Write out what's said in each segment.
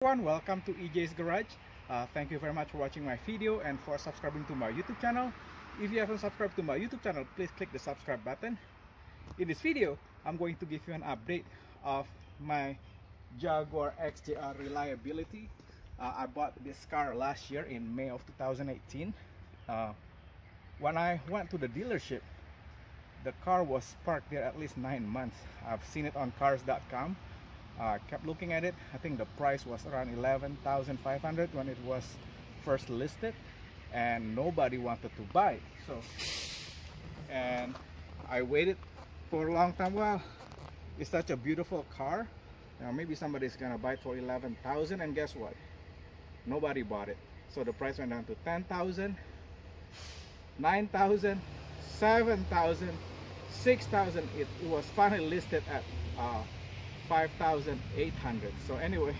Everyone, welcome to EJ's Garage. Thank you very much for watching my video and for subscribing to my YouTube channel. If you haven't subscribed to my YouTube channel, please click the subscribe button. In this video, I'm going to give you an update of my Jaguar XJR reliability. I bought this car last year in May of 2018. When I went to the dealership, the car was parked there at least 9 months. I've seen it on cars.com. Kept looking at it. I think the price was around $11,500 when it was first listed, and nobody wanted to buy it. And I waited for a long time. Well, it's such a beautiful car. Now maybe somebody's gonna buy it for $11,000, and guess what? Nobody bought it. So the price went down to $10,000, $9,000, $7,000, $6,000. It was finally listed at $5,800. So anyway,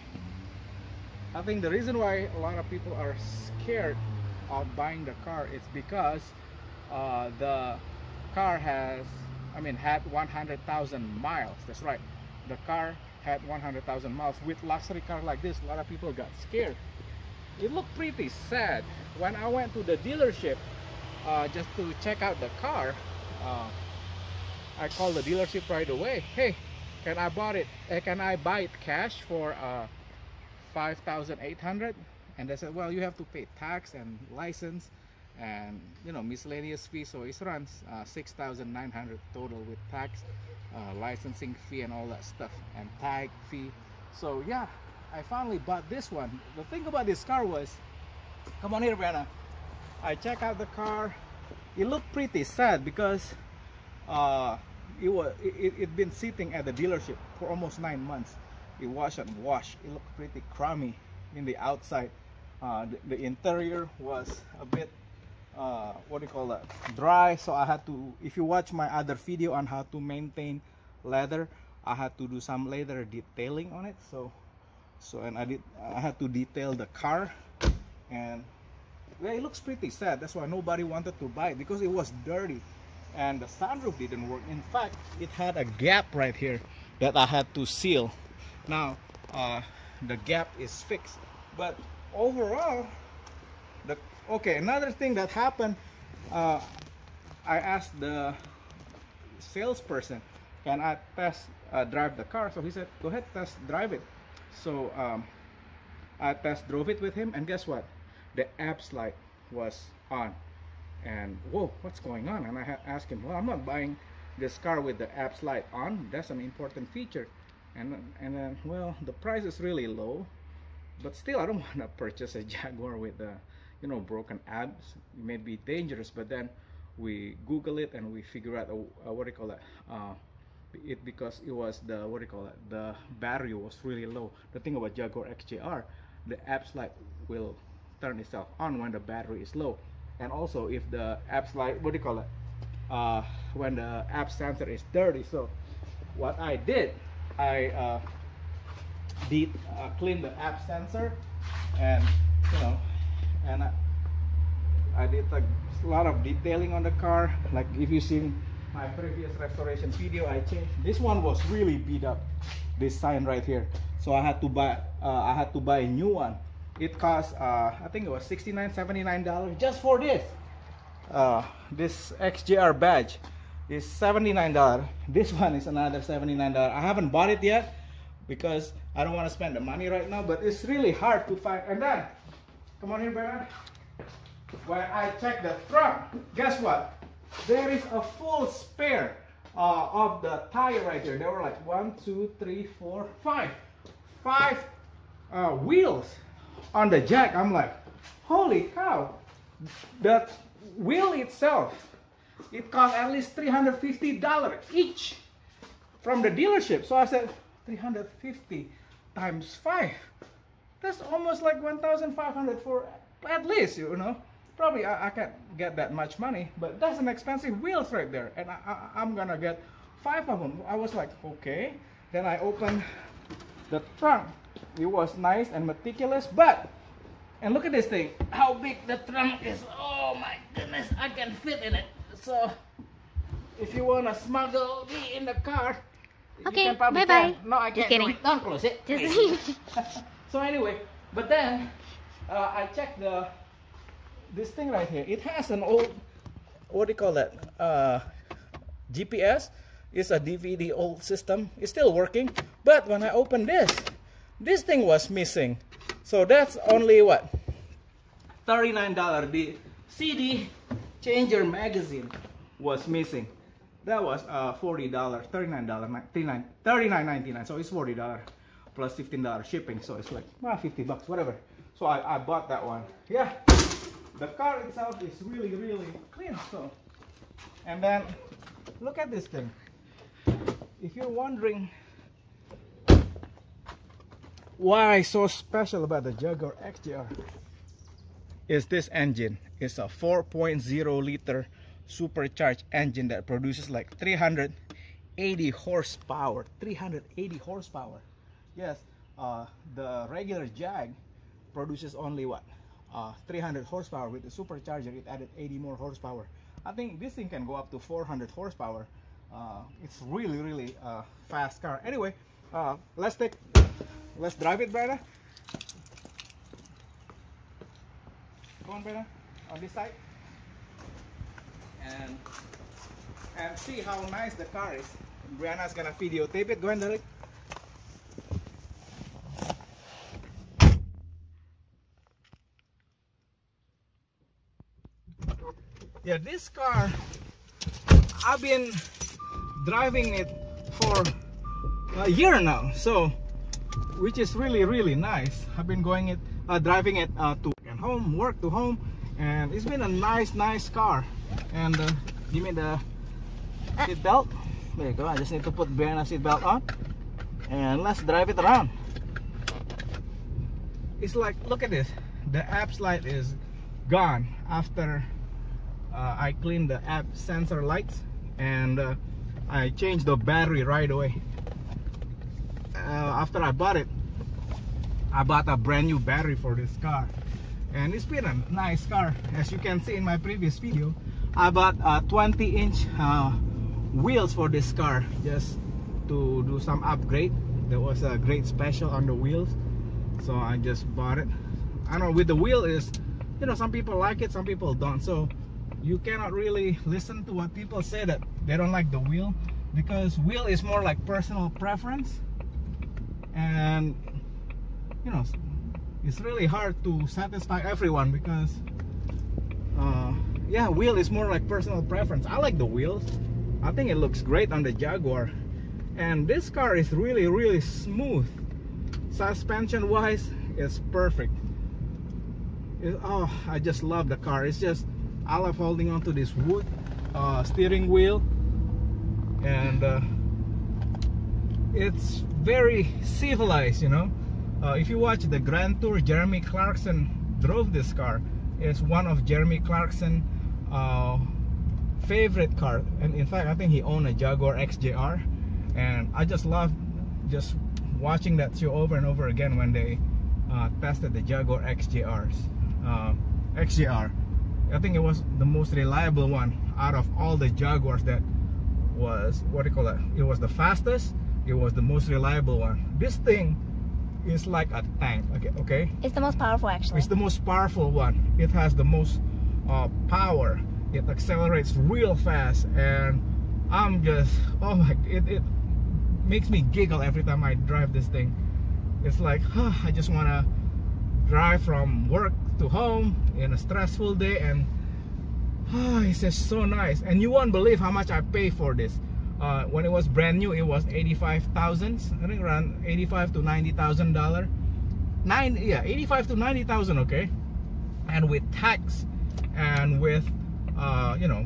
I think the reason why a lot of people are scared of buying the car is because the car had 100,000 miles. That's right, the car had 100,000 miles. With luxury car like this, a lot of people got scared. It looked pretty sad. When I went to the dealership just to check out the car, I called the dealership right away. Hey, can I buy it cash for $5,800? And they said, well, you have to pay tax and license and miscellaneous fee, so it runs $6,900 total with tax, licensing fee and all that stuff, and tag fee. So yeah, I finally bought this one. The thing about this car was, come on here, Brianna. I checked out the car. It looked pretty sad because it'd been sitting at the dealership for almost 9 months. It washed and washed. It looked pretty crummy in the outside. The interior was a bit dry. So I had to, if you watch my other video on how to maintain leather, I had to do some leather detailing on it. And I had to detail the car, and yeah, it looks pretty sad. That's why nobody wanted to buy it, because it was dirty. And the sunroof didn't work. In fact, it had a gap right here that I had to seal. Now the gap is fixed, but overall, another thing that happened, I asked the salesperson, can I test drive the car? So he said, go ahead, test drive it. So I test drove it with him, and guess what? The apps light was on. And whoa, what's going on? And I asked him, well, I'm not buying this car with the apps light on. That's an important feature. And then, well, the price is really low, but still I don't want to purchase a Jaguar with broken apps. It may be dangerous. But then we Google it and we figure out because it was the battery was really low. The thing about Jaguar XJR, the apps light will turn itself on when the battery is low. And also if the apps light, when the app sensor is dirty. So what I did, I cleaned the app sensor, and I did a lot of detailing on the car. Like if you've seen my previous restoration video, I changed. This one was really beat up, this sign right here. So I had to buy a new one. It cost I think it was $69, $79 just for this. This XJR badge is $79. This one is another $79. I haven't bought it yet because I don't want to spend the money right now, but it's really hard to find. And then, come on here, Brian. When I checked the trunk, guess what? There is a full spare of the tire right here. There were like 1, 2, 3, 4, 5 wheels on the jack. I'm like, holy cow. The wheel itself, it cost at least $350 each from the dealership. So I said, 350 times 5, that's almost like $1,500 for at least, probably I can't get that much money, but that's an expensive wheels right there, and I'm gonna get 5 of them. I was like, okay. Then I opened the trunk. It was nice and meticulous, and look at this thing, how big the trunk is. Oh my goodness, I can fit in it. So if you want to smuggle me in the car, okay, bye bye. No, I can't. Just kidding. Don't close it. Just So anyway, but then I checked this thing right here. It has an old, what do you call that, GPS. It's a DVD old system. It's still working, but when I opened this thing was missing. So that's only what, $39. The CD changer magazine was missing. That was $40, $39.99. So it's $40 plus $15 shipping. So it's like $50, whatever. So I bought that one. Yeah, the car itself is really clean. So, and then look at this thing. If you're wondering why so special about the Jaguar XJR, is this engine. It's a 4.0 liter supercharged engine that produces like 380 horsepower. 380 horsepower. Yes, the regular Jag produces only what, 300 horsepower. With the supercharger it added 80 more horsepower. I think this thing can go up to 400 horsepower. It's really fast car. Anyway, let's drive it, brother. Go on, brother, on this side, and see how nice the car is. Brianna's gonna videotape it. Go ahead, Derek. Yeah, this car, I've been driving it for a year now, so which is really nice. I've been driving it to and home, work to home, and it's been a nice car. And give me the seat belt. There you go. I just need to put Brianna's seat belt on, and let's drive it around. It's like, look at this. The apps light is gone after I cleaned the app sensor lights, and I changed the battery right away. After I bought it, I bought a brand new battery for this car, and it's been a nice car. As you can see in my previous video, I bought 20-inch wheels for this car just to do some upgrade. There was a great special on the wheels, so I just bought it. I know with the wheel is, you know, some people like it, some people don't, so you cannot really listen to what people say that they don't like the wheel, because wheel is more like personal preference, and you know, it's really hard to satisfy everyone, because yeah, wheel is more like personal preference. I like the wheels. I think it looks great on the Jaguar, and this car is really smooth. Suspension wise, it's perfect. Oh, I just love the car. It's just, I love holding on to this wood steering wheel, and it's very civilized, you know. If you watch the Grand Tour, Jeremy Clarkson drove this car. It's one of Jeremy Clarkson's favorite car, and in fact I think he owned a Jaguar XJR, and I just love just watching that show over and over again when they tested the Jaguar XJR. I think it was the most reliable one out of all the Jaguars. That was, what do you call that? It was the fastest. It was the most reliable one. This thing is like a tank. Okay. It's the most powerful, actually. It's the most powerful one. It has the most power. It accelerates real fast, and I'm just, oh my, it makes me giggle every time I drive this thing. It's like, I just want to drive from work to home in a stressful day, and it's just so nice. And you won't believe how much I pay for this. When it was brand new, it was $85,000. I think around $85,000 to $90,000. Yeah, $85,000 to $90,000. Okay, and with tax and with you know,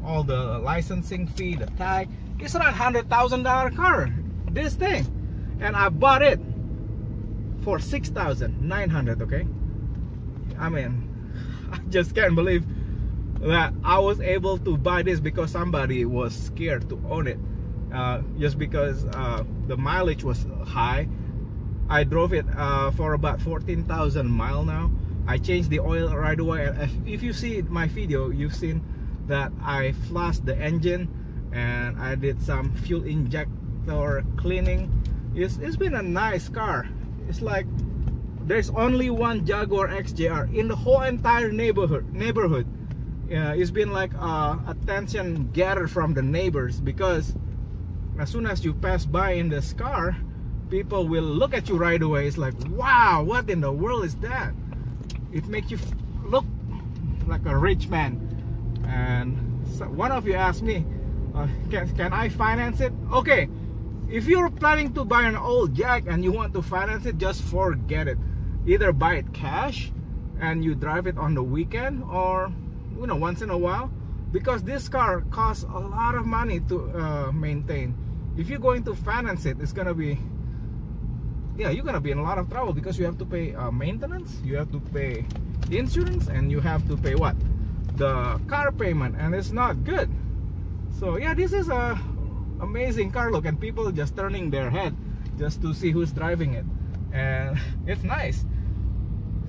all the licensing fee, the tag, it's around $100,000 car, this thing, and I bought it for $6,900. Okay, I mean, I just can't believe that I was able to buy this because somebody was scared to own it, just because the mileage was high. I drove it for about 14,000 miles now. I changed the oil right away. If you see my video, you've seen that I flushed the engine and I did some fuel injector cleaning. It's been a nice car. It's like there's only one Jaguar XJR in the whole entire neighborhood. It's been like attention gathered from the neighbors, because as soon as you pass by in this car, people will look at you right away. It's like, wow, what in the world is that? It makes you look like a rich man. And so one of you asked me, can I finance it? Okay, if you're planning to buy an old Jag and you want to finance it, just forget it. Either buy it cash and you drive it on the weekend, or once in a while, because this car costs a lot of money to maintain. If you're going to finance it, it's gonna be, you're gonna be in a lot of trouble, because you have to pay maintenance, you have to pay insurance, and you have to pay what? The car payment, and it's not good. So yeah, this is a amazing car look, and people just turning their head just to see who's driving it, and it's nice.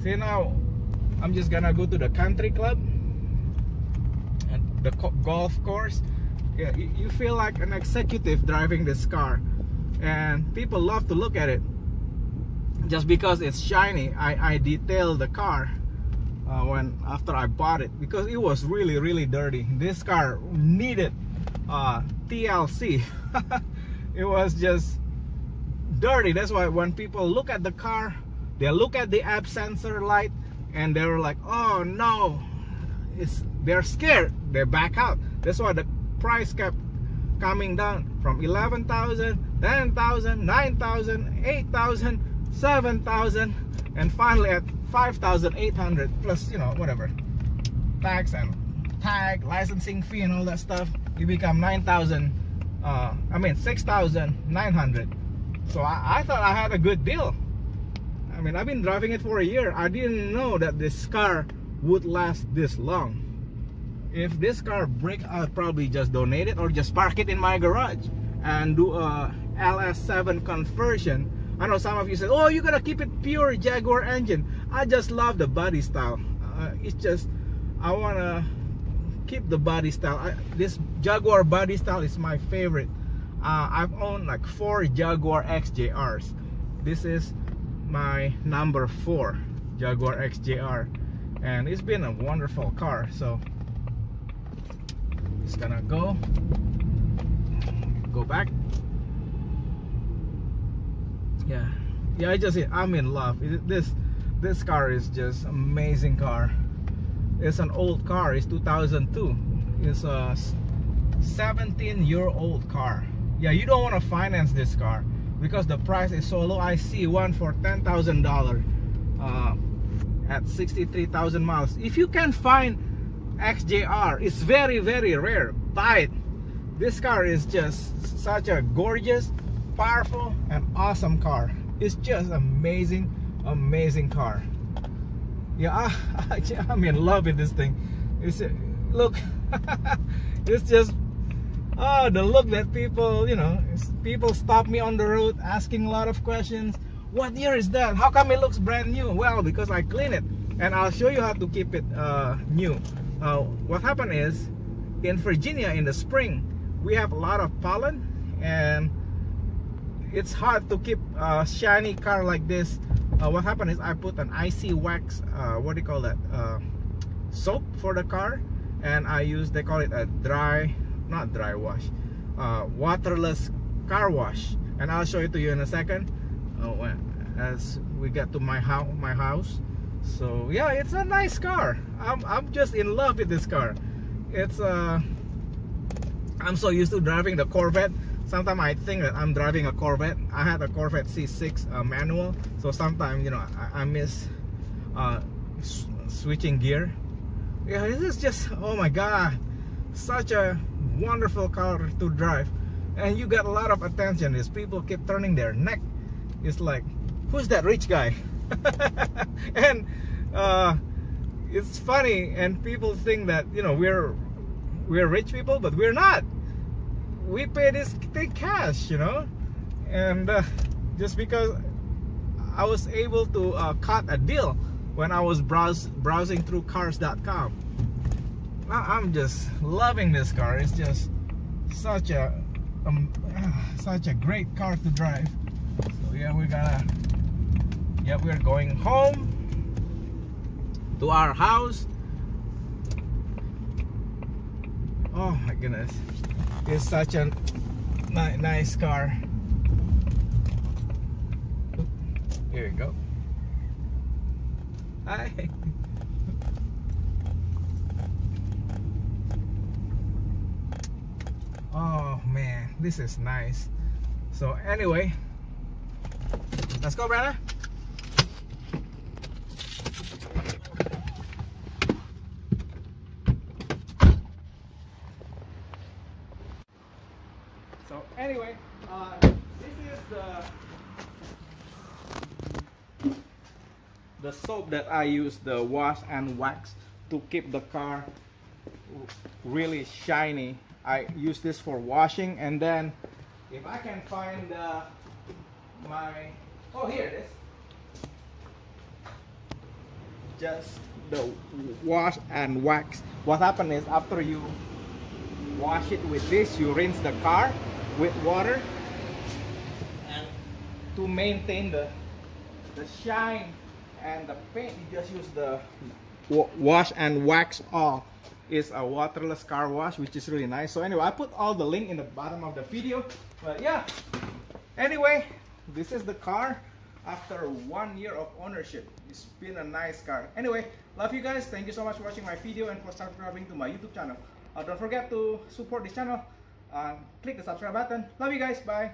See, now I'm just gonna go to the country club and the golf course. Yeah, you feel like an executive driving this car, and people love to look at it just because it's shiny. I detailed the car after I bought it, because it was really dirty. This car needed TLC. It was just dirty. That's why when people look at the car, they look at the app sensor light and they're like, oh no, they're scared, they back out. That's why the price kept coming down from 11,000, 10,000, 9,000, 8,000, 7,000, and finally at 5,800 plus, whatever, tax and tag, licensing fee and all that stuff, it become 6,900. So I thought I had a good deal. I mean, I've been driving it for a year. I didn't know that this car would last this long. If this car breaks, I'll probably just donate it or just park it in my garage and do a LS7 conversion. I know some of you said, oh, you're gonna keep it pure Jaguar engine. I just love the body style. It's just, I wanna keep the body style. This Jaguar body style is my favorite. I've owned like 4 Jaguar XJRs. This is my number 4 Jaguar XJR, and it's been a wonderful car. So it's gonna go back. Yeah, I'm in love. This car is just amazing car. It's an old car. It's 2002. It's a 17-year-old car. Yeah, you don't want to finance this car because the price is so low. I see one for $10,000 at 63,000 miles. If you can find XJR, it's very rare. Buy it. This car is just such a gorgeous, powerful, and awesome car. It's just amazing car. Yeah, I'm in love with this thing. Look, it's just, oh, the look that people, people stop me on the road asking a lot of questions. What year is that? How come it looks brand new? Well, because I clean it, and I'll show you how to keep it new. What happened is, in Virginia in the spring, we have a lot of pollen, and it's hard to keep a shiny car like this. What happened is I put an icy wax, what do you call that, soap for the car, and I use, they call it a not dry wash, waterless car wash, and I'll show it to you in a second as we get to my house. So yeah, it's a nice car. I'm just in love with this car. It's I'm so used to driving the Corvette. Sometimes I think that I'm driving a Corvette. I had a Corvette C6 manual, so sometimes I miss switching gear. Yeah, this is just, oh my god, such a wonderful car to drive, and you got a lot of attention. These people keep turning their neck. It's like, who's that rich guy? And it's funny, and people think that we're rich people, but we're not. We pay this thing cash, and just because I was able to cut a deal when I was browsing through cars.com. I'm just loving this car. It's just such a great car to drive. So yeah, we gotta Yeah, we're going home to our house. Oh my goodness, it's such a nice car. Here we go. Hi. Oh man, this is nice. So anyway, let's go, brother. So anyway, this is the soap that I use, the wash and wax, to keep the car really shiny. I use this for washing, and then if I can find oh, here it is, just the wash and wax. What happens is, after you wash it with this, you rinse the car with water, and to maintain the shine and the paint, you just use the wash and wax off. Is a waterless car wash, which is really nice. So anyway, I put all the link in the bottom of the video. But yeah, anyway, this is the car after 1 year of ownership. It's been a nice car. Anyway, love you guys. Thank you so much for watching my video and for subscribing to my YouTube channel. Don't forget to support this channel. Click the subscribe button. Love you guys. Bye.